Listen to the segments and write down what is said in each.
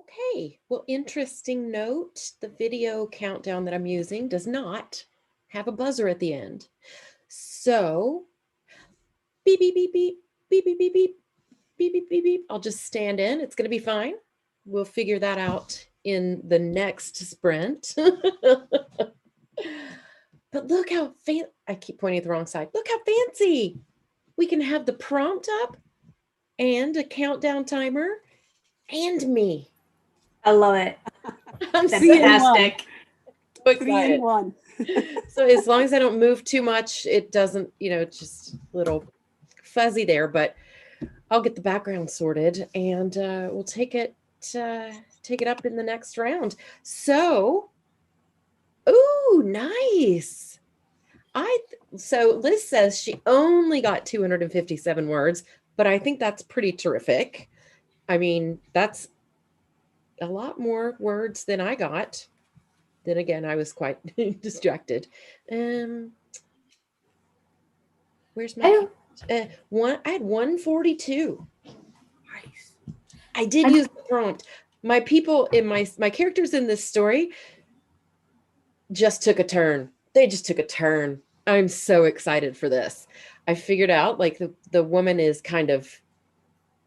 Okay, well, interesting note. The video countdown that I'm using does not have a buzzer at the end. So, beep, beep, beep, beep, beep, beep, beep, beep, beep, beep, beep, beep. I'll just stand in. It's going to be fine. We'll figure that out in the next sprint. But look how I keep pointing at the wrong side. Look how fancy. We can have the prompt up and a countdown timer and me. I love it. I'm Fantastic. so Three in excited. one. So as long as I don't move too much, it doesn't, just a little fuzzy there, but I'll get the background sorted and we'll take it up in the next round. So, ooh, nice. So Liz says she only got 257 words, but I think that's pretty terrific. I mean, that's a lot more words than I got. Then again, I was quite distracted. Where's my I had 142. Nice. I did use the prompt. My people in my characters in this story just took a turn. They just took a turn. I'm so excited for this. I figured out like the woman is kind of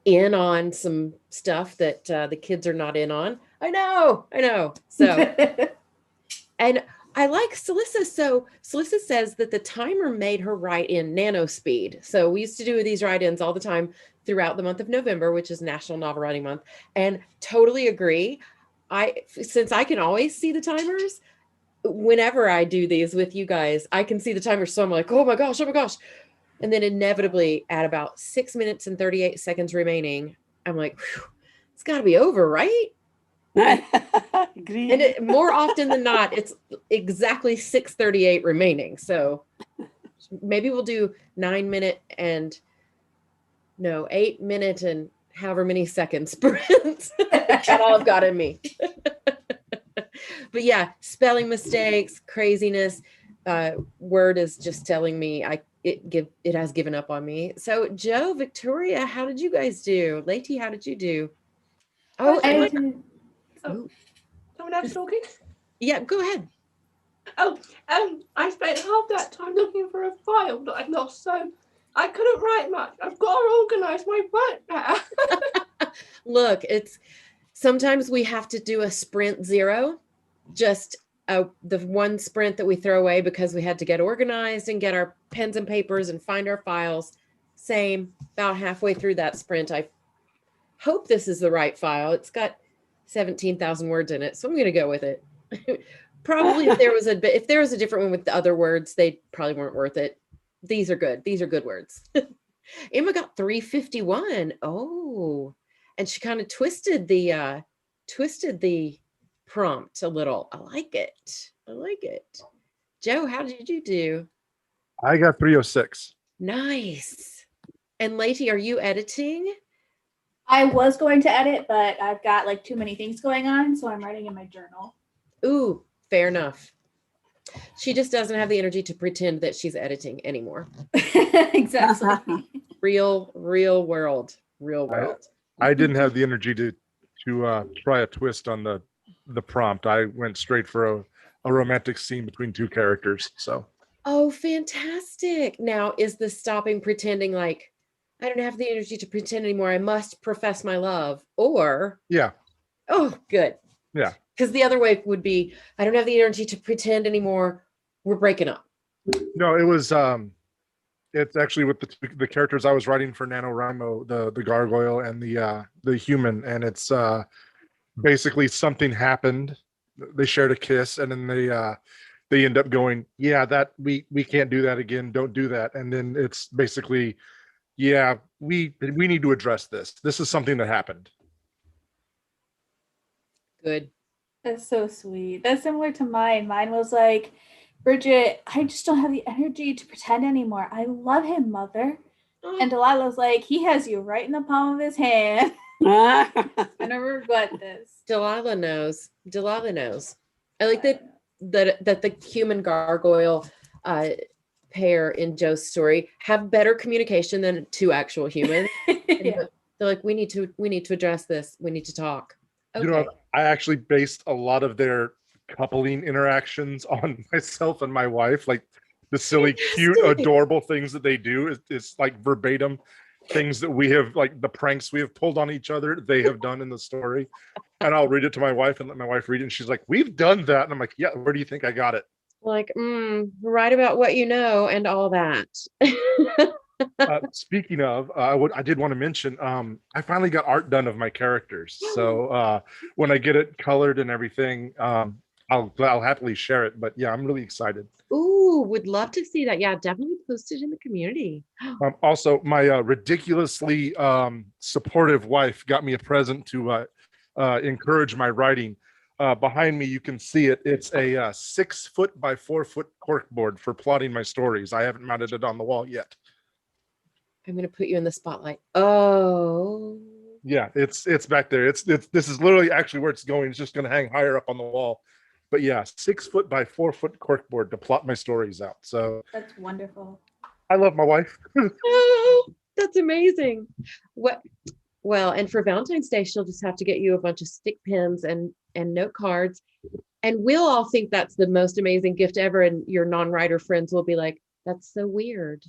in on some stuff that the kids are not in on. I know. So, and I like Celissa. So Celissa says that the timer made her write in nano speed. So we used to do these write-ins all the time throughout the month of November, which is National Novel Writing Month, and totally agree. Since I can always see the timers, whenever I do these with you guys, I can see the timer. So I'm like, oh my gosh. And then inevitably at about 6 minutes and 38 seconds remaining, I'm like, it's got to be over, right? Agreed. And more often than not, it's exactly 6:38 remaining. So maybe we'll do 8 minute and however many seconds sprints. That's all I've got in me. But yeah, spelling mistakes, craziness. Word is just telling me it has given up on me. So Joe, Victoria, how did you guys do? Lady, how did you do? I Someone else talking? Yeah, go ahead. I spent half that time looking for a file that I'd lost, so I couldn't write much. I've got to organize my work better. Look, sometimes we have to do a sprint 0, just the one sprint that we throw away because we had to get organized and get our pens and papers and find our files. Same, about halfway through that sprint, I hope this is the right file. It's got 17,000 words in it, so I'm going to go with it. Probably if there was a different one with the other words, they probably weren't worth it. These are good. These are good words. Emma got 351. Oh, and she kind of twisted the prompt a little. I like it. Joe, how did you do? I got 306. Nice. And Lady, are you editing? I was going to edit, but I've got like too many things going on, so I'm writing in my journal. Ooh, fair enough. She just doesn't have the energy to pretend that she's editing anymore. Exactly. Real world. I didn't have the energy to try a twist on the prompt. I went straight for a romantic scene between two characters. So. Oh, fantastic. Now, is the stopping pretending like, I don't have the energy to pretend anymore, I must profess my love? Or, yeah. Oh, good. Yeah. Because the other way would be, I don't have the energy to pretend anymore, we're breaking up. No, it was, it's actually with the characters I was writing for NaNoWriMo, the gargoyle and the human. And it's basically something happened. They shared a kiss and then they end up going, yeah, that we can't do that again. Don't do that. And then it's basically, yeah, we need to address this. This is something that happened. Good. That's so sweet. That's similar to mine. Mine was like, Bridget, I just don't have the energy to pretend anymore. I love him, Mother. And Delilah's like, he has you right in the palm of his hand. I never regret this. Delilah knows. I like that the human gargoyle pair in Joe's story have better communication than two actual humans. Yeah. They're like, we need to address this. We need to talk. You know, Okay. I actually based a lot of their coupling interactions on myself and my wife. Like the silly, cute, Interesting. adorable things that they do is like verbatim things that we have, like the pranks we have pulled on each other, they have done in the story. And I'll read it to my wife and let my wife read it. And she's like, "We've done that." And I'm like, "Yeah, where do you think I got it?" Like, write about what you know and all that. Speaking of, I did want to mention, I finally got art done of my characters. So when I get it colored and everything, I'll happily share it. But yeah, I'm really excited. Ooh, would love to see that. Yeah, definitely post it in the community. Also, my ridiculously supportive wife got me a present to encourage my writing. Behind me, you can see it. It's a 6 foot by 4 foot corkboard for plotting my stories. I haven't mounted it on the wall yet. I'm going to put you in the spotlight. Oh, Yeah, it's back there. It's this is literally actually where it's going. It's just going to hang higher up on the wall. But yeah, 6 foot by 4 foot corkboard to plot my stories out. So That's wonderful. I love my wife. oh, that's amazing. What? Well, and for Valentine's Day, she'll just have to get you a bunch of stick pins and note cards, and we'll all think that's the most amazing gift ever. And your non-writer friends will be like, "That's so weird."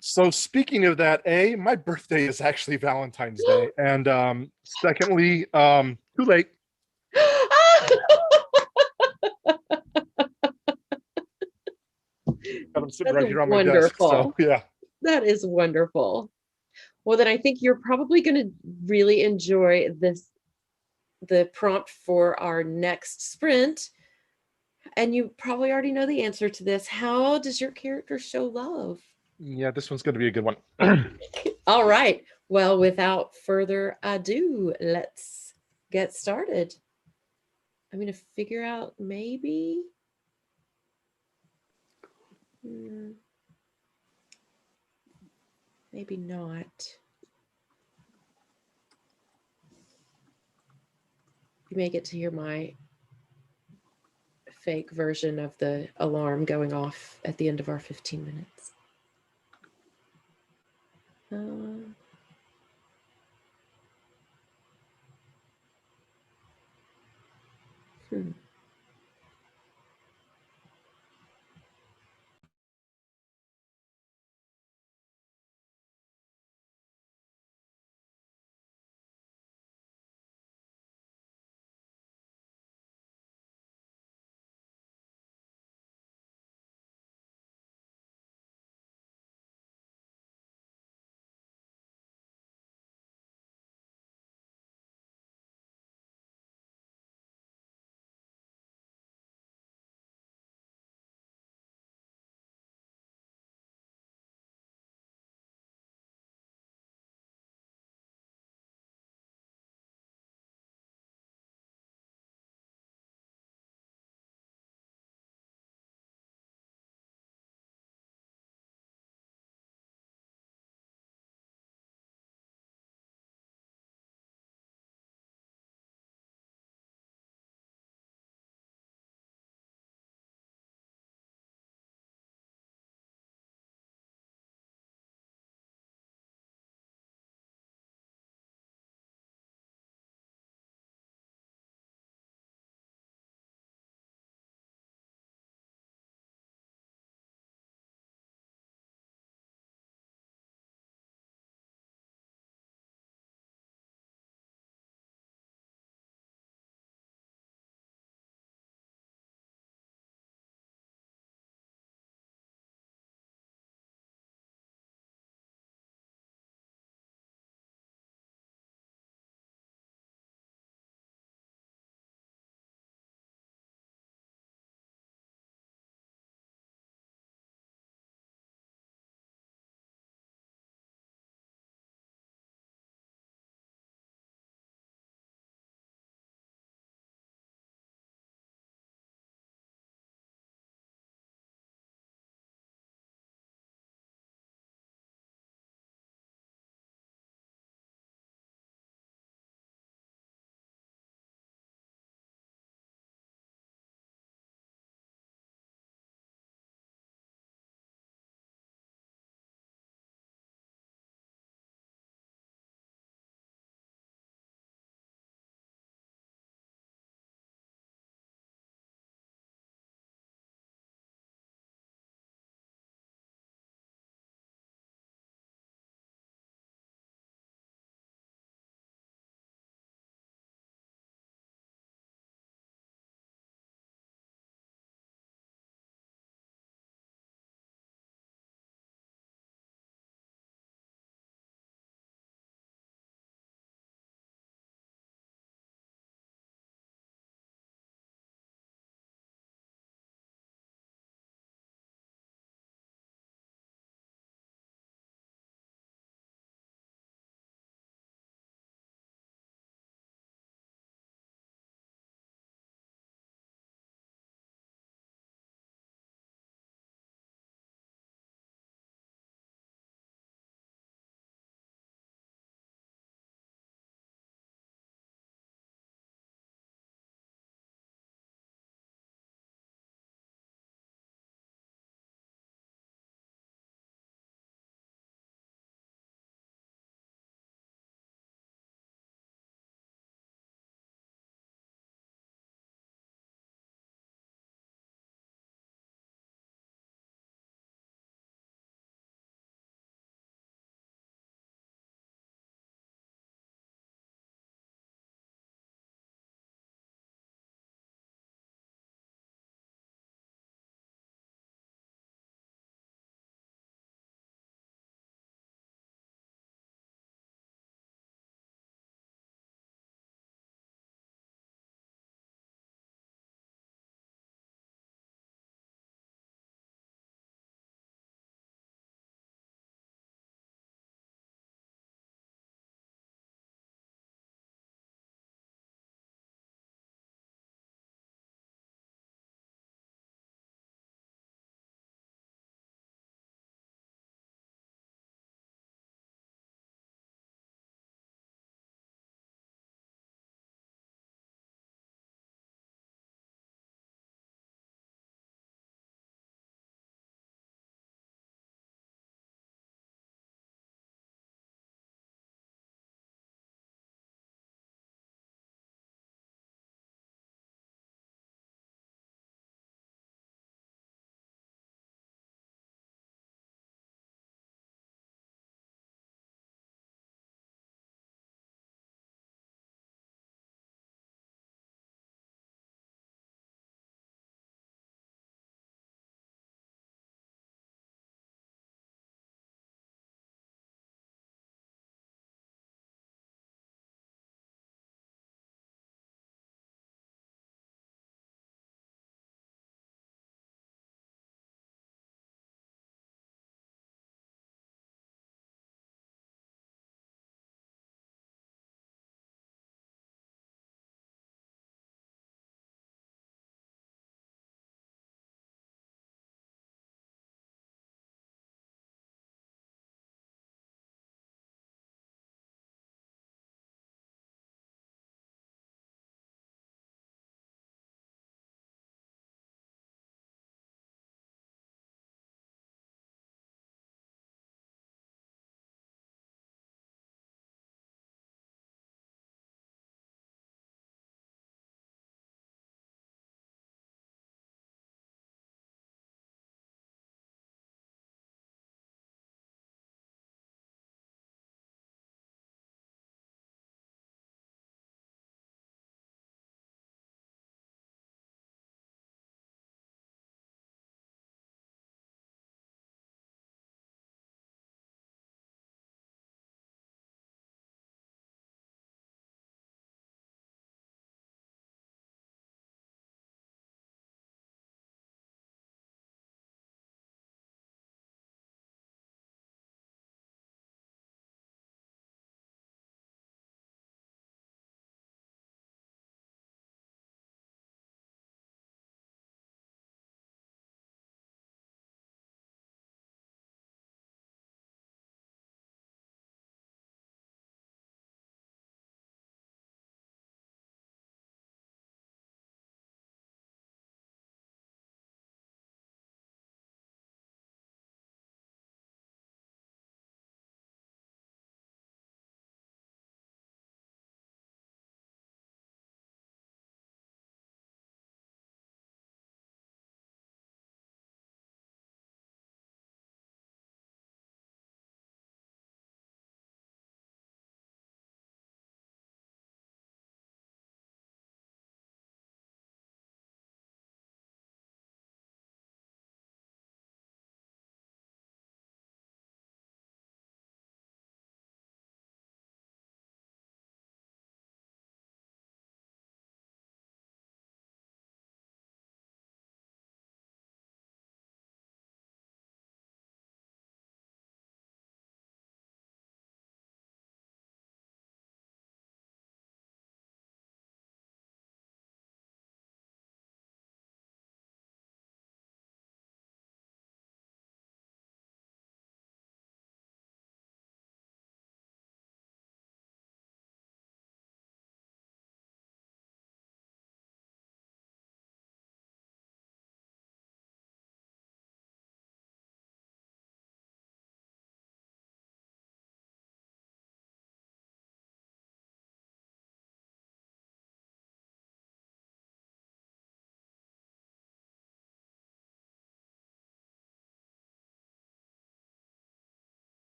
So speaking of that, my birthday is actually Valentine's Day. And secondly, too late. I'm sitting That's right here on my desk. So wonderful. yeah. That is wonderful. Well, then I think you're probably going to really enjoy the prompt for our next sprint. And you probably already know the answer to this. How does your character show love? Yeah, this one's gonna be a good one. All right. Well, without further ado, let's get started. I'm going to figure out maybe. Maybe not. You may get to hear my fake version of the alarm going off at the end of our 15 minutes. Hmm.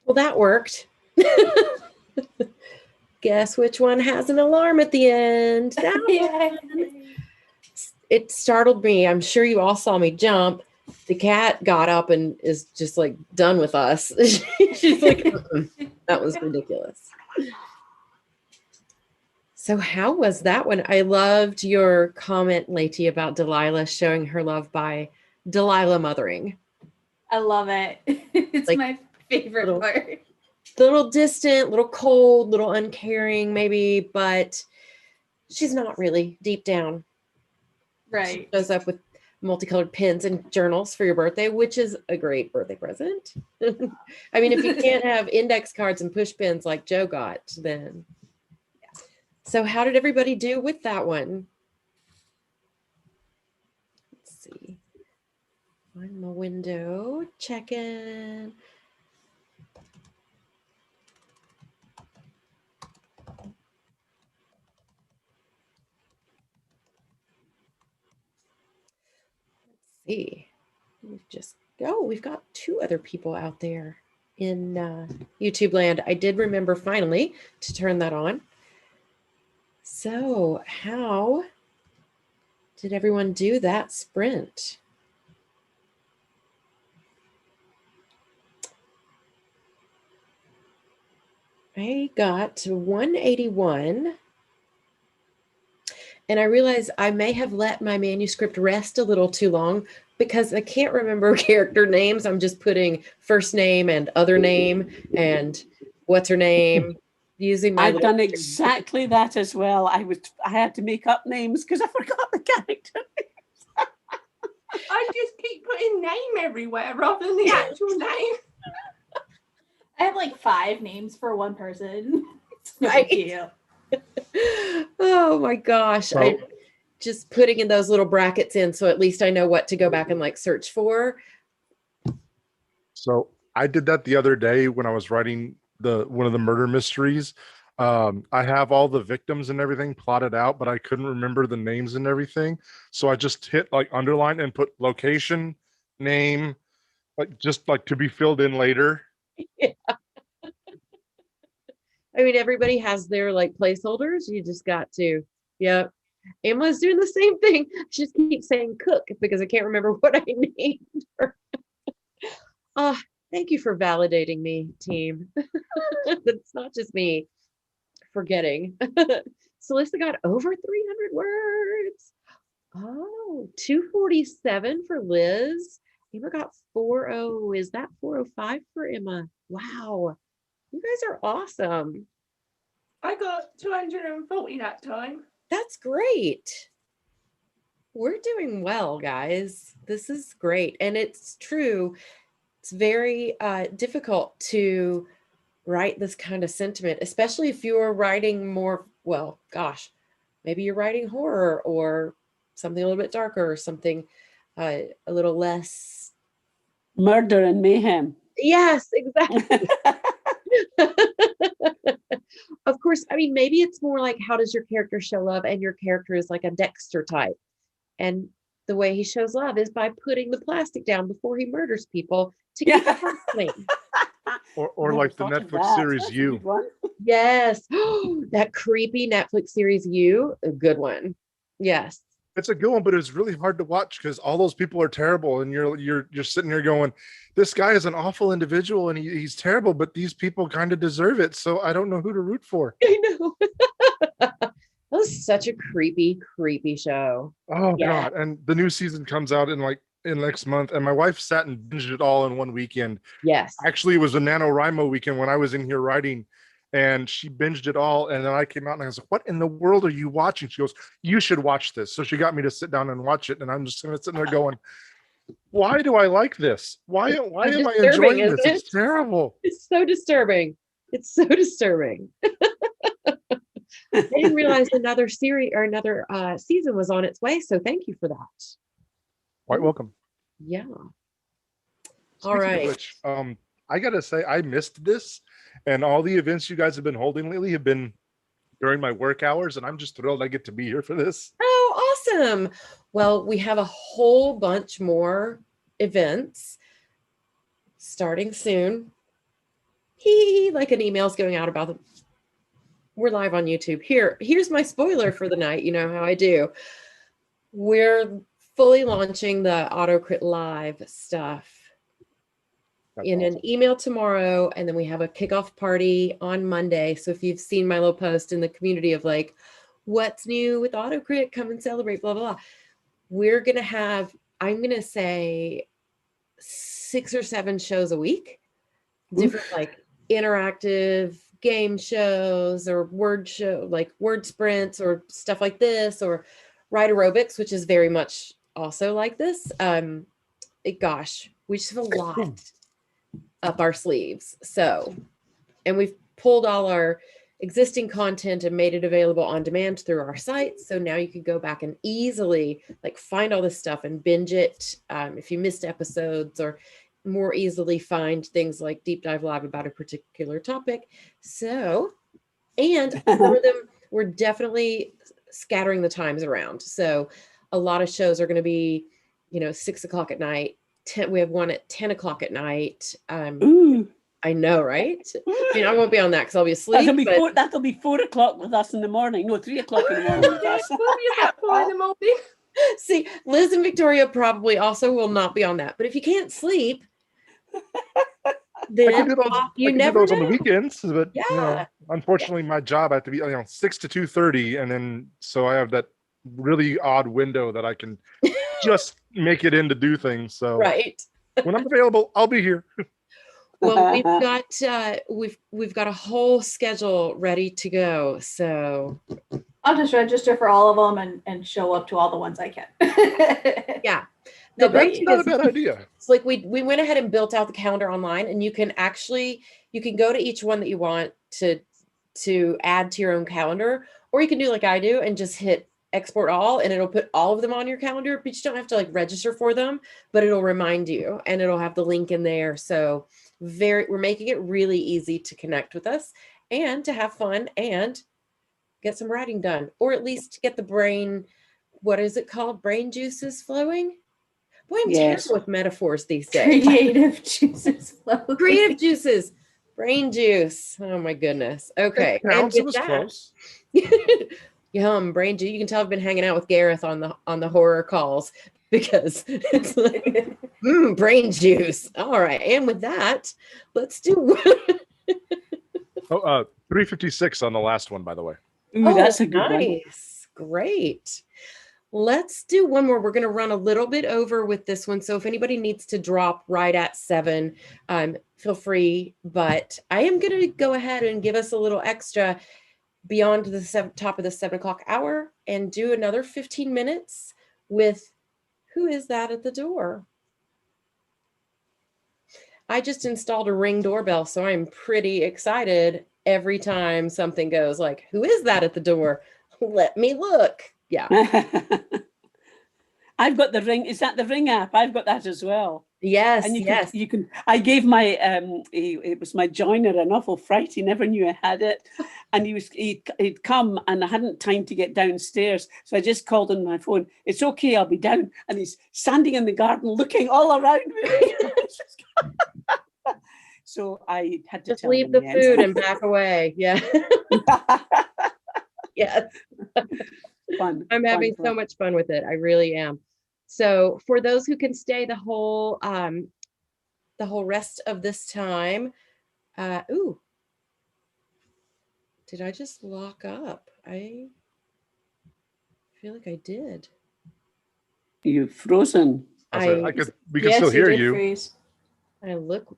Well, that worked. Guess which one has an alarm at the end? That one. It startled me. I'm sure you all saw me jump. The cat got up and is just like done with us. She's like, that was ridiculous. So how was that one? I loved your comment, Leti, about Delilah showing her love by Delilah mothering. I love it. It's Like, my favorite part. A little distant, little cold, little uncaring maybe, but she's not really deep down. Right. She shows up with multicolored pens and journals for your birthday, which is a great birthday present. I mean, if you can't have index cards and push pins like Joe got, then. Yeah. So how did everybody do with that one? Let's see. Find my window, check in. See, we've got 2 other people out there in YouTube land. I did remember finally to turn that on. So how did everyone do that sprint? I got to 181. And I realized I may have let my manuscript rest a little too long because I can't remember character names. I'm just putting first name and other name and what's her name using my. I've done exactly that as well. I had to make up names because I forgot the character names. I just keep putting name everywhere rather than the actual name. I have like 5 names for one person. It's no Right. big deal. Oh my gosh. I just putting in those little brackets in so at least I know what to go back and like search for. So I did that the other day when I was writing one of the murder mysteries. I have all the victims and everything plotted out, but I couldn't remember the names and everything. So I just hit like underline and put location, name, like just like to be filled in later. Yeah. I mean, everybody has their like placeholders. You just got to, yep. Emma's doing the same thing. She just keeps saying cook because I can't remember what I named her. Thank you for validating me, team. It's not just me forgetting. Celissa got over 300 words. Oh, 247 for Liz. Emma got 40. Is that 405 for Emma? Wow. You guys are awesome. I got 240 that time. That's great. We're doing well, guys. This is great. And it's true. It's very difficult to write this kind of sentiment, especially if you're writing more, well, gosh, maybe you're writing horror or something a little bit darker or something a little less. Murder and mayhem. Yes, exactly. Of course, I mean, maybe it's more like, how does your character show love? And your character is like a Dexter type. And the way he shows love is by putting the plastic down before he murders people to keep the house clean. Or like the Netflix series You. Yes. That creepy Netflix series You, a good one. Yes. It's a good one, but it's really hard to watch because all those people are terrible, and you're sitting there going, "This guy is an awful individual, and he's terrible, but these people kind of deserve it." So I don't know who to root for. I know. That was such a creepy show. Oh God! And the new season comes out in next month, and my wife sat and binged it all in one weekend. Yes. Actually, it was a NaNoWriMo weekend when I was in here writing. And she binged it all. And then I came out and I was like, what in the world are you watching? She goes, you should watch this. So she got me to sit down and watch it. And I'm just sitting there going, why do I like this? Why am I enjoying this? It's terrible. It's so disturbing. It's so disturbing. I didn't realize another series or another season was on its way. So thank you for that. Quite welcome. Yeah. Speaking All right. of which, I got to say, I missed this. And all the events you guys have been holding lately have been during my work hours. And I'm just thrilled I get to be here for this. Oh, awesome. Well, we have a whole bunch more events starting soon. like an email's going out about them. We're live on YouTube. Here's my spoiler for the night. You know how I do. We're fully launching the AutoCrit Live stuff in an email tomorrow, and then we have a kickoff party on Monday. So if you've seen my little post in the community of like, what's new with AutoCrit, come and celebrate, blah, blah, blah. We're going to have, I'm going to say 6 or 7 shows a week, different like interactive game shows or word sprints or stuff like this, or ride aerobics, which is very much also like this. Gosh, we just have a lot up our sleeves. So, and we've pulled all our existing content and made it available on demand through our site. So now you can go back and easily like find all this stuff and binge it. If you missed episodes, or more easily find things like Deep Dive Live about a particular topic. So, and some of them, we're definitely scattering the times around. So a lot of shows are going to be, 6 o'clock at night. We have one at 10 o'clock at night. I know, right? I mean, I won't be on that because I'll be asleep. That'll be 4 o'clock with us in the morning. No, 3 o'clock in the morning with us. We'll be about 4 in the morning. See, Liz and Victoria probably also will not be on that. But if you can't sleep, then you never know. On the weekends. But unfortunately, my job I have to be 6 to 2:30, and then so I have that really odd window that I can just make it in to do things. So right. When I'm available, I'll be here. Well, we've got a whole schedule ready to go. So I'll just register for all of them and show up to all the ones I can. Yeah. That's not a bad idea. It's like we went ahead and built out the calendar online, and you can go to each one that you want to add to your own calendar, or you can do like I do and just hit export all, and it'll put all of them on your calendar, but you don't have to like register for them, but it'll remind you and it'll have the link in there. So we're making it really easy to connect with us and to have fun and get some writing done, or at least get the brain, what is it called? Brain juices flowing. Boy, I'm terrible with metaphors these days. Creative juices flowing. Creative juices. Brain juice. Oh my goodness. Okay. And it was close. Yum, brain juice. You can tell I've been hanging out with Gareth on the horror calls because it's like brain juice. All right. And with that, let's do 356 on the last one, by the way. Ooh, that's a good nice. One. Great. Let's do one more. We're going to run a little bit over with this one. So if anybody needs to drop right at 7, feel free. But I am going to go ahead and give us a little extra beyond the top of the 7 o'clock hour and do another 15 minutes with Who Is That at the Door? I just installed a Ring doorbell, so I'm pretty excited every time something goes like, who is that at the door? Let me look. Yeah. I've got the Ring. Is that the Ring app? I've got that as well. Yes. And yes. You can. I gave my it was my joiner an awful fright. He never knew I had it, and he'd come, and I hadn't time to get downstairs, so I just called on my phone. It's okay, I'll be down. And he's standing in the garden, looking all around me. So I had to just leave the food and back away. Yeah. Yes. Fun. I'm having so much fun with it. I really am. So for those who can stay the whole rest of this time, ooh, did I just lock up? I feel like I did. You've frozen. We can still hear you. Freeze. I look,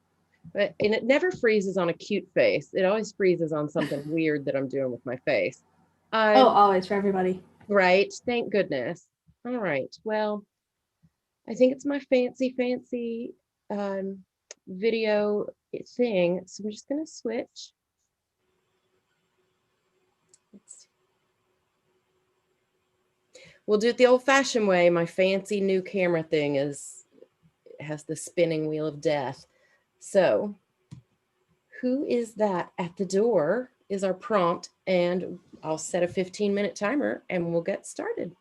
and it never freezes on a cute face. It always freezes on something weird that I'm doing with my face. Always for everybody. Right. Thank goodness. All right. Well, I think it's my fancy video thing. So I'm just going to switch. Let's see. We'll do it the old-fashioned way. My fancy new camera thing has the spinning wheel of death. So, who is that at the door is our prompt, and I'll set a 15-minute timer and we'll get started.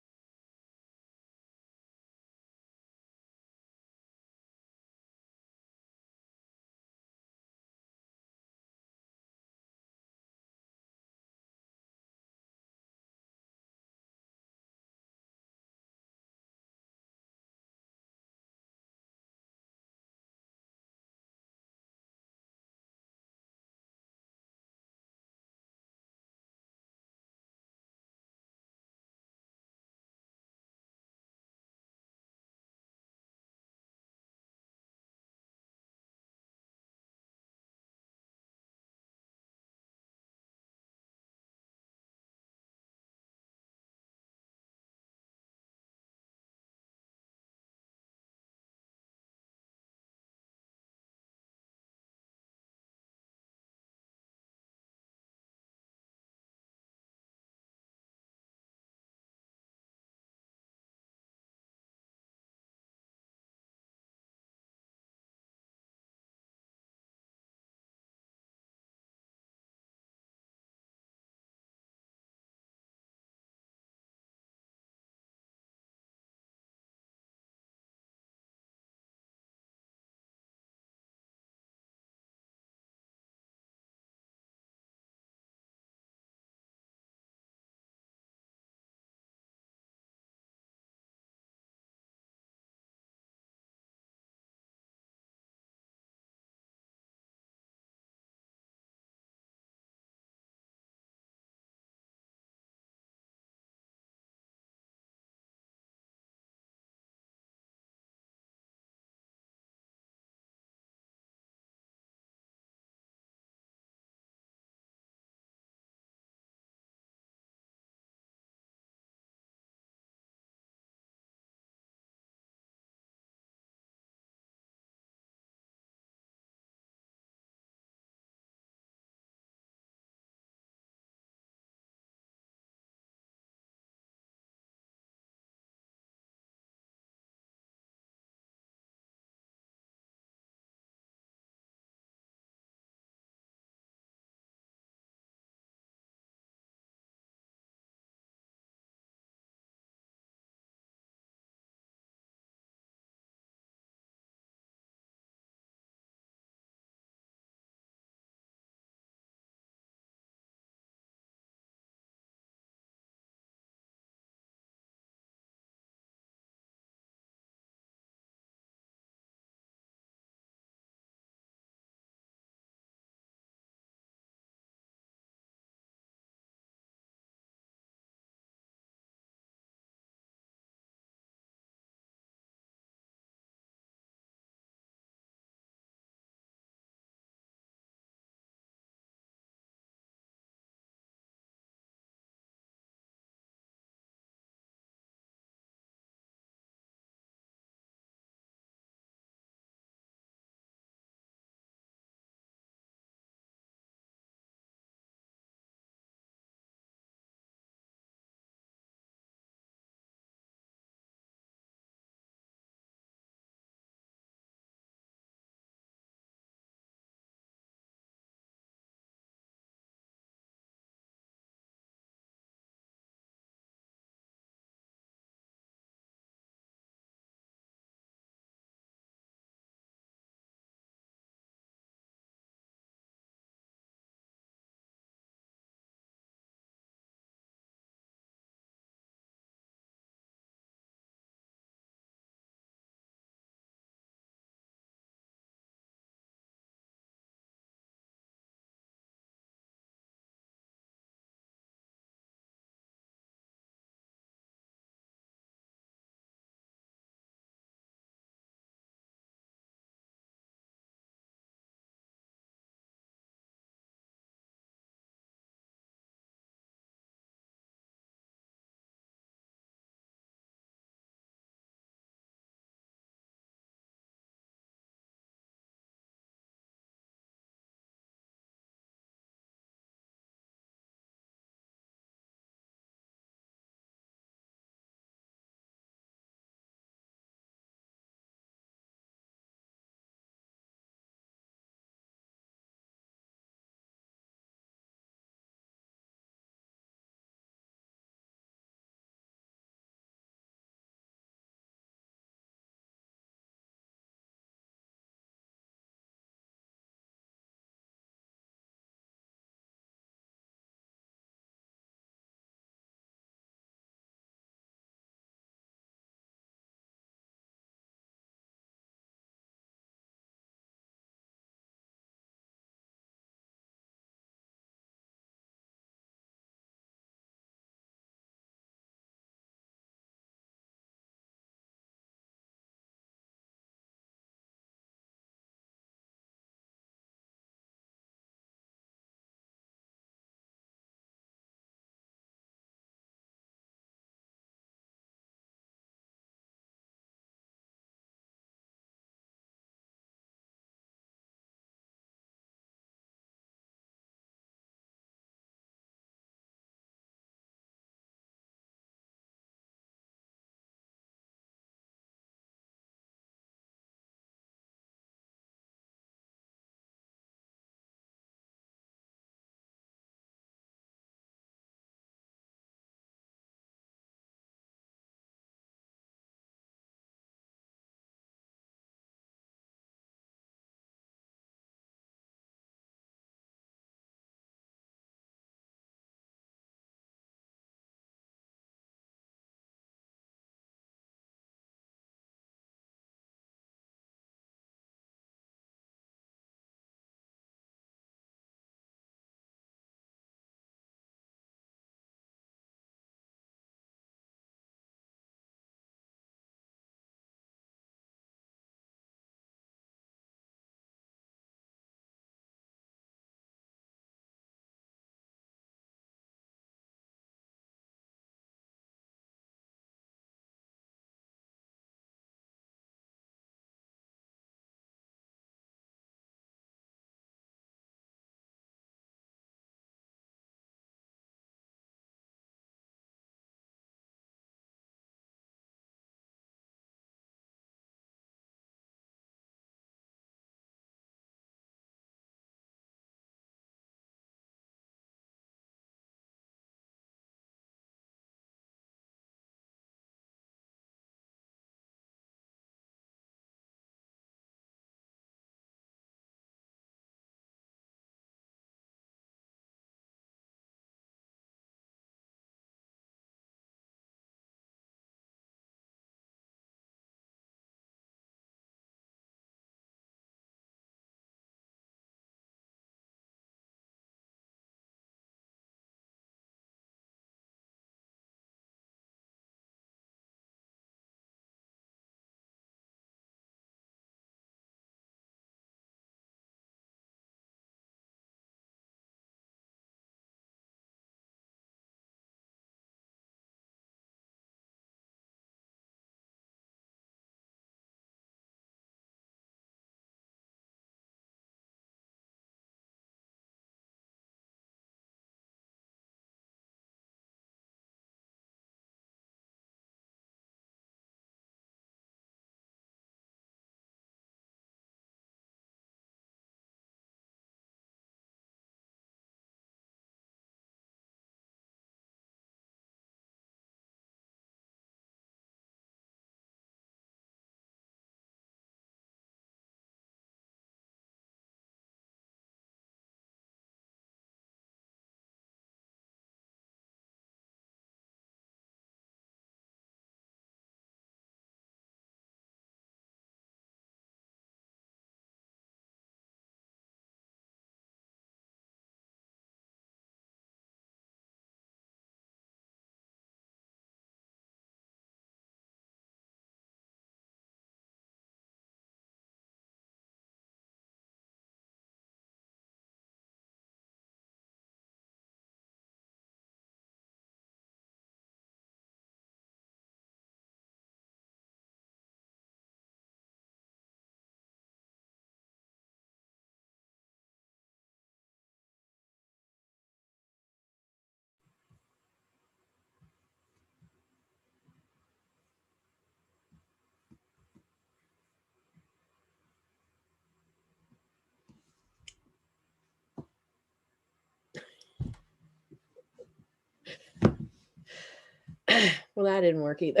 Well, that didn't work either.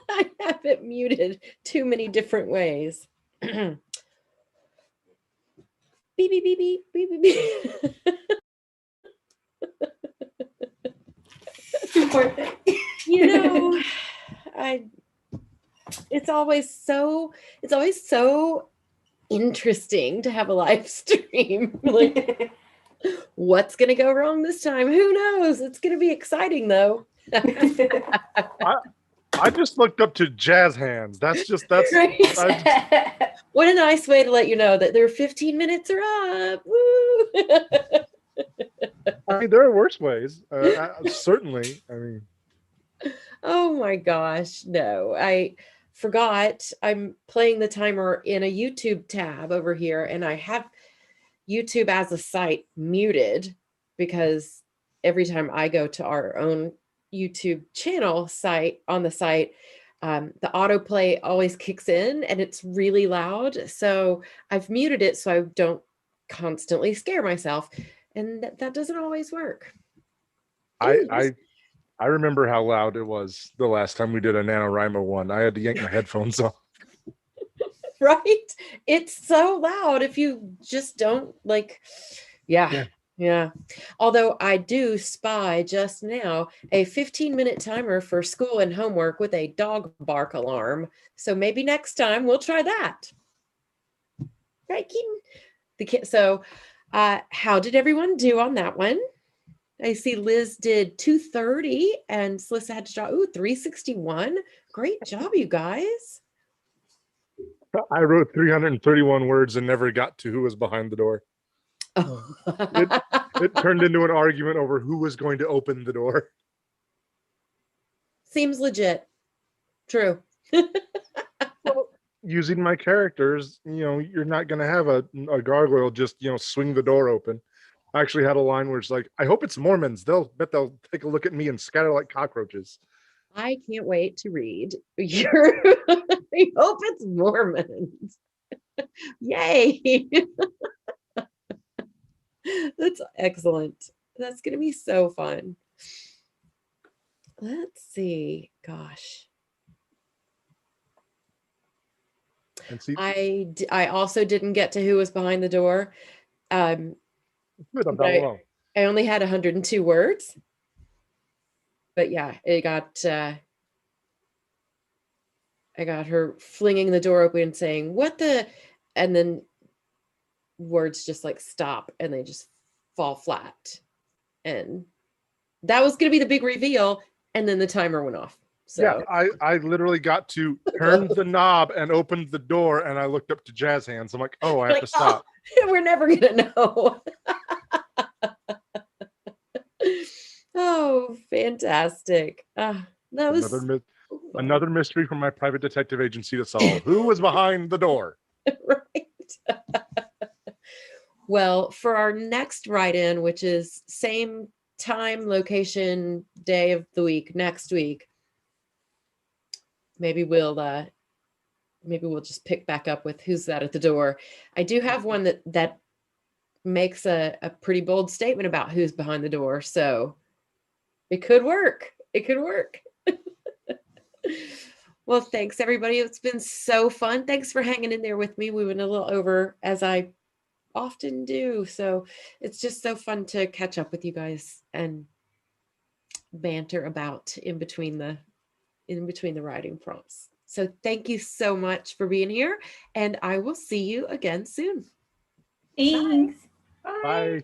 I have it muted too many different ways. Beep, beep, beep, beep, beep, beep, beep. Poor thing. You know, it's always so interesting to have a live stream. Like, what's gonna go wrong this time? Who knows? It's gonna be exciting though. I just looked up to jazz hands. That's Right. What a nice way to let you know that their 15 minutes are up. Woo! I mean, there are worse ways. Certainly. I mean, Oh my gosh, no. I forgot I'm playing the timer in a YouTube tab over here, and I have YouTube as a site muted because every time I go to our own YouTube channel site on the site, the autoplay always kicks in and it's really loud. So I've muted it so I don't constantly scare myself, and that doesn't always work. I remember how loud it was the last time we did a NaNoWriMo one. I had to yank my headphones off. Right? It's so loud if you just don't like, yeah. Although I do spy just now a 15-minute timer for school and homework with a dog bark alarm. So maybe next time we'll try that. Right, Keaton? So how did everyone do on that one? I see Liz did 230 and Celissa had to draw 361. Great job, you guys. I wrote 331 words and never got to who was behind the door. Oh. It turned into an argument over who was going to open the door. Seems legit. True. Well, using my characters, you're not going to have a gargoyle just, swing the door open. I actually had a line where it's like, I hope it's Mormons. They'll take a look at me and scatter like cockroaches. I can't wait to read your I hope it's Mormons. Yay. That's excellent. That's going to be so fun. Let's see. Gosh. And see, I also didn't get to who was behind the door. good, I'm not alone. I only had 102 words. But yeah, it got I got her flinging the door open and saying, "What the?" And then words just like stop and they just fall flat. And that was going to be the big reveal. And then the timer went off. So yeah, I literally got to turn the knob and opened the door, and I looked up to jazz hands. I'm like, oh, I have to stop. Oh, we're never going to know. Oh, fantastic. That was another mystery from my private detective agency to solve. Who was behind the door? Right. Well, for our next write-in, which is same time, location, day of the week, next week, maybe we'll just pick back up with who's that at the door. I do have one that makes a pretty bold statement about who's behind the door, so it could work. It could work. Well, thanks everybody. It's been so fun. Thanks for hanging in there with me. We went a little over, as I often do. So it's just so fun to catch up with you guys and banter about in between the writing prompts. So thank you so much for being here, and I will see you again soon. Thanks. Bye.